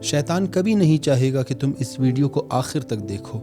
شیطان کبھی نہیں چاہے گا کہ تم اس ویڈیو کو آخر تک دیکھو،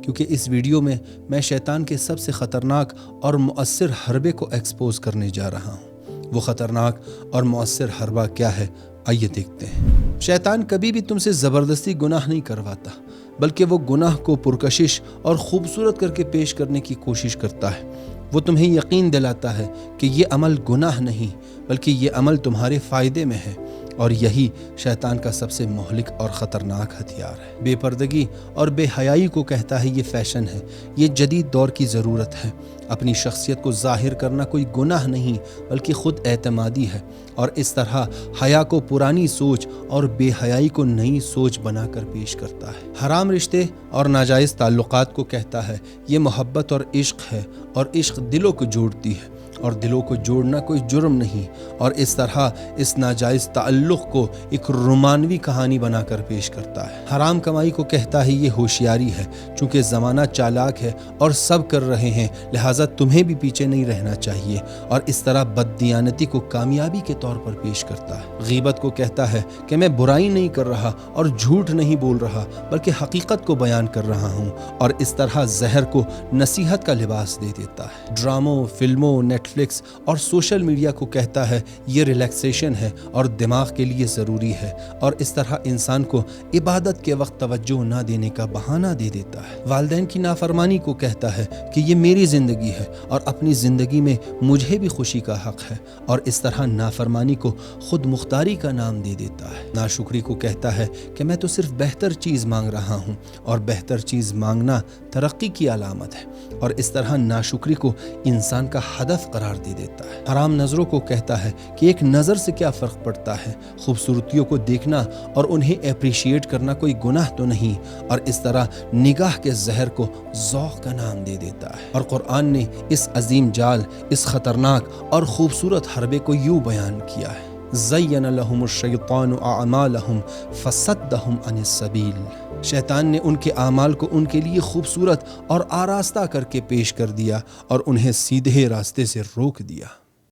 کیونکہ اس ویڈیو میں شیطان کے سب سے خطرناک اور مؤثر حربے کو ایکسپوز کرنے جا رہا ہوں۔ وہ خطرناک اور مؤثر حربہ کیا ہے؟ آئیے دیکھتے ہیں۔ شیطان کبھی بھی تم سے زبردستی گناہ نہیں کرواتا، بلکہ وہ گناہ کو پرکشش اور خوبصورت کر کے پیش کرنے کی کوشش کرتا ہے۔ وہ تمہیں یقین دلاتا ہے کہ یہ عمل گناہ نہیں، بلکہ یہ عمل تمہارے فائدے میں ہے، اور یہی شیطان کا سب سے مہلک اور خطرناک ہتھیار ہے۔ بے پردگی اور بے حیائی کو کہتا ہے یہ فیشن ہے، یہ جدید دور کی ضرورت ہے۔ اپنی شخصیت کو ظاہر کرنا کوئی گناہ نہیں، بلکہ خود اعتمادی ہے، اور اس طرح حیا کو پرانی سوچ اور بے حیائی کو نئی سوچ بنا کر پیش کرتا ہے۔ حرام رشتے اور ناجائز تعلقات کو کہتا ہے یہ محبت اور عشق ہے، اور عشق دلوں کو جوڑتی ہے، اور دلوں کو جوڑنا کوئی جرم نہیں، اور اس طرح اس ناجائز تعلق کو ایک رومانوی کہانی بنا کر پیش کرتا ہے۔ حرام کمائی کو کہتا ہے یہ ہوشیاری ہے، چونکہ زمانہ چالاک ہے اور سب کر رہے ہیں، لہٰذا تمہیں بھی پیچھے نہیں رہنا چاہیے، اور اس طرح بددیانتی کو کامیابی کے طور پر پیش کرتا ہے۔ غیبت کو کہتا ہے کہ میں برائی نہیں کر رہا اور جھوٹ نہیں بول رہا، بلکہ حقیقت کو بیان کر رہا ہوں، اور اس طرح زہر کو نصیحت کا لباس دے دیتا ہے۔ ڈراموں، فلموں، نیٹ فلکس اور سوشل میڈیا کو کہتا ہے یہ ریلیکسیشن ہے اور دماغ کے لیے ضروری ہے، اور اس طرح انسان کو عبادت کے وقت توجہ نہ دینے کا بہانہ دے دیتا ہے۔ والدین کی نافرمانی کو کہتا ہے کہ یہ میری زندگی ہے اور اپنی زندگی میں مجھے بھی خوشی کا حق ہے، اور اس طرح نافرمانی کو خود مختاری کا نام دے دیتا ہے۔ ناشکری کو کہتا ہے کہ میں تو صرف بہتر چیز مانگ رہا ہوں، اور بہتر چیز مانگنا ترقی کی علامت ہے، اور اس طرح ناشکری کو انسان کا ہدف قرار دے دیتا ہے۔ حرام نظروں کو کہتا ہے کہ ایک نظر سے کیا فرق پڑتا ہے، خوبصورتیوں کو دیکھنا اور انہیں اپریشیٹ کرنا کوئی گناہ تو نہیں، اور اس طرح نگاہ کے زہر کو ذوق کا نام دے دیتا ہے۔ اور قرآن نے اس عظیم جال، اس خطرناک اور خوبصورت حربے کو یوں بیان کیا ہے: زین لہم الشیطان اعمالہم فصدہم عن السبیل۔ شیطان نے ان کے اعمال کو ان کے لیے خوبصورت اور آراستہ کر کے پیش کر دیا، اور انہیں سیدھے راستے سے روک دیا۔